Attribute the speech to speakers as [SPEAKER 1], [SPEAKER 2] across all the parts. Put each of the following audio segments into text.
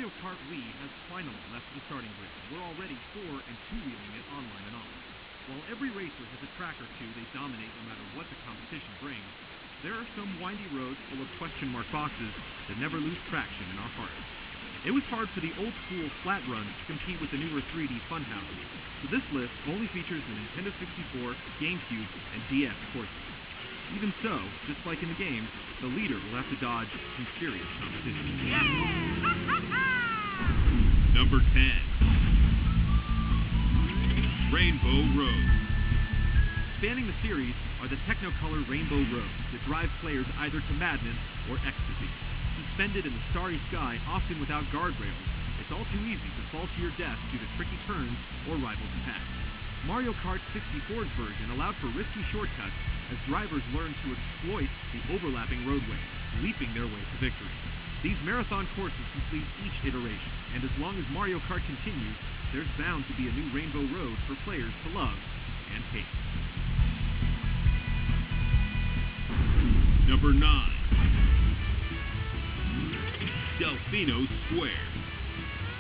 [SPEAKER 1] Mario Kart Wii has finally left the starting grid. We're already 4 and 2-wheeling it online and off. While every racer has a track or two they dominate no matter what the competition brings, there are some windy roads full of question mark boxes that never lose traction in our hearts. It was hard for the old-school flat runs to compete with the newer 3D funhouses, so this list only features the Nintendo 64, GameCube, and DS courses. Even so, just like in the games, the leader will have to dodge some serious competition.
[SPEAKER 2] Number 10. Rainbow Road.
[SPEAKER 1] Spanning the series are the Technicolor Rainbow Roads that drive players either to madness or ecstasy. Suspended in the starry sky, often without guardrails, it's all too easy to fall to your death due to tricky turns or rivals' attacks. Mario Kart 64's version allowed for risky shortcuts as drivers learned to exploit the overlapping roadways, leaping their way to victory. These marathon courses complete each iteration, and as long as Mario Kart continues, there's bound to be a new Rainbow Road for players to love and hate.
[SPEAKER 2] Number 9. Delfino Square.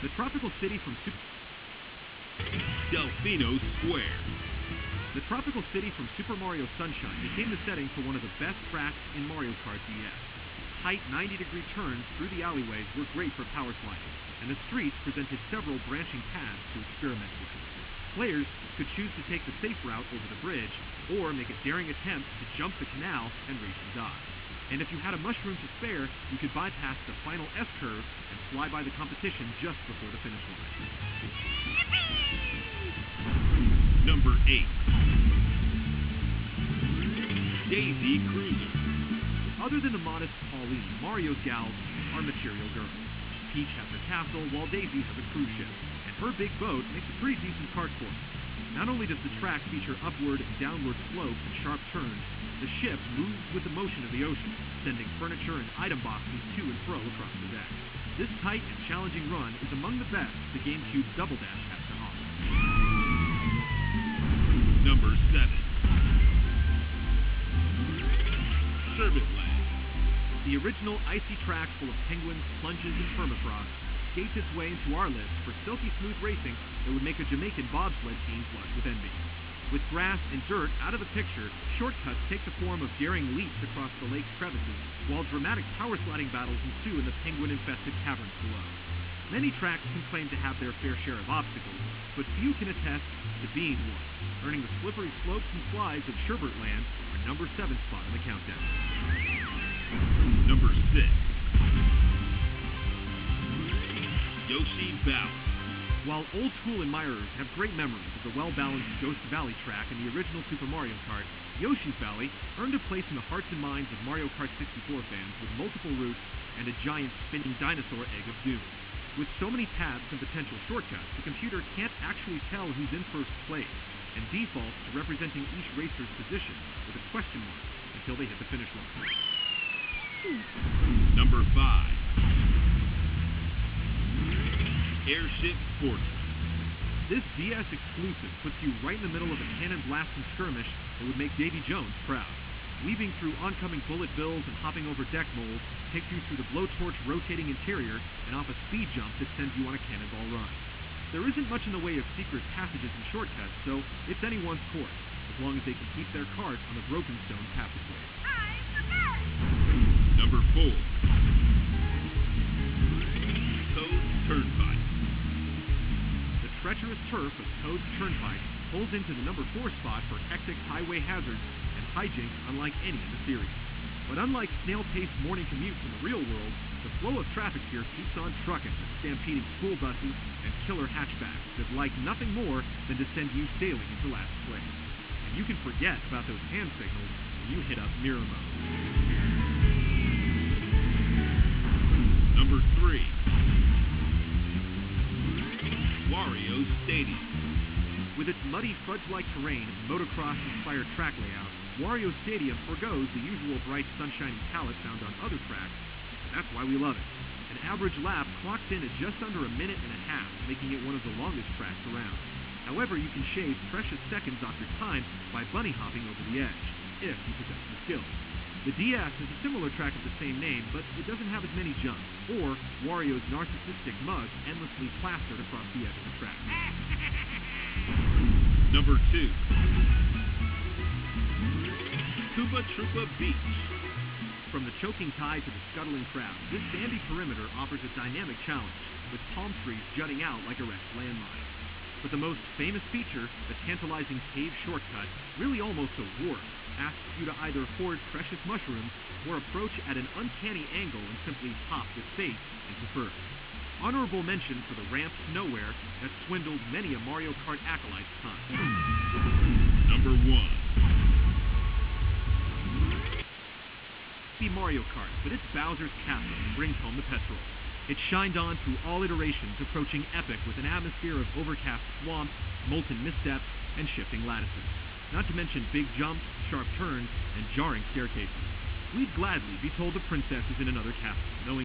[SPEAKER 1] The tropical city from Super Mario Sunshine became the setting for one of the best tracks in Mario Kart DS. Tight 90-degree turns through the alleyways were great for power sliding, and the streets presented several branching paths to experiment with. Players could choose to take the safe route over the bridge, or make a daring attempt to jump the canal and race and dodge. And if you had a mushroom to spare, you could bypass the final S-curve and fly by the competition just before the finish line.
[SPEAKER 2] Number 8. Daisy Cruiser.
[SPEAKER 1] Other than the modest Pauline, Mario's gals are material girls. Peach has her castle, while Daisy has a cruise ship, and her big boat makes a pretty decent kart course. Not only does the track feature upward and downward slopes and sharp turns, the ship moves with the motion of the ocean, sending furniture and item boxes to and fro across the deck. This tight and challenging run is among the best the GameCube Double Dash has to offer.
[SPEAKER 2] Number 7. Sherbet Lab.
[SPEAKER 1] The original icy track full of penguins, plunges, and permafrost skates its way into our list for silky smooth racing that would make a Jamaican bobsled team flush with envy. With grass and dirt out of the picture, shortcuts take the form of daring leaps across the lake's crevices, while dramatic power sliding battles ensue in the penguin-infested caverns below. Many tracks can claim to have their fair share of obstacles, but few can attest to being one, earning the slippery slopes and slides of Sherbet Land our number 7 spot on the countdown.
[SPEAKER 2] Number 6. Yoshi Valley.
[SPEAKER 1] While old-school admirers have great memories of the well-balanced Ghost Valley track in the original Super Mario Kart, Yoshi's Valley earned a place in the hearts and minds of Mario Kart 64 fans with multiple routes and a giant spinning dinosaur egg of doom. With so many paths and potential shortcuts, the computer can't actually tell who's in first place, and defaults to representing each racer's position with a question mark until they hit the finish line.
[SPEAKER 2] Number 5. Airship Fortress.
[SPEAKER 1] This DS exclusive puts you right in the middle of a cannon blast and skirmish that would make Davy Jones proud. Weaving through oncoming bullet bills and hopping over deck moles takes you through the blowtorch rotating interior and off a speed jump that sends you on a cannonball run. There isn't much in the way of secret passages and shortcuts, so it's anyone's course, as long as they can keep their cart on the broken stone passageway.
[SPEAKER 2] Number 4. Toad's Turnpike.
[SPEAKER 1] The treacherous turf of Toad's Turnpike pulls into the number 4 spot for hectic highway hazards and hijinks unlike any in the series. But unlike snail-paced morning commutes in the real world, the flow of traffic here keeps on trucking, stampeding school buses and killer hatchbacks that like nothing more than to send you sailing into last place. And you can forget about those hand signals when you hit up mirror mode.
[SPEAKER 2] Number 3. Wario Stadium.
[SPEAKER 1] With its muddy, fudge-like terrain and motocross-inspired track layout, Wario Stadium forgoes the usual bright, sunshiny palette found on other tracks, and that's why we love it. An average lap clocks in at just under a minute and a half, making it one of the longest tracks around. However, you can shave precious seconds off your time by bunny hopping over the edge, if you possess the skills. The DS is a similar track of the same name, but it doesn't have as many jumps, or Wario's narcissistic mug endlessly plastered across the edge of the track.
[SPEAKER 2] Number 2. Koopa Troopa Beach.
[SPEAKER 1] From the choking tide to the scuttling crowd, this sandy perimeter offers a dynamic challenge, with palm trees jutting out like erect landmines. But the most famous feature, the tantalizing cave shortcut, really almost a warp, asks you to either hoard precious mushrooms or approach at an uncanny angle and simply hop with faith into first. Honorable mention for the ramp to nowhere that swindled many a Mario Kart acolyte's time.
[SPEAKER 2] Number 1.
[SPEAKER 1] Be Mario Kart, but it's Bowser's Castle that brings home the petrol. It shined on through all iterations, approaching epic with an atmosphere of overcast swamps, molten missteps, and shifting lattices. Not to mention big jumps, sharp turns, and jarring staircases. We'd gladly be told the princess is in another castle, knowing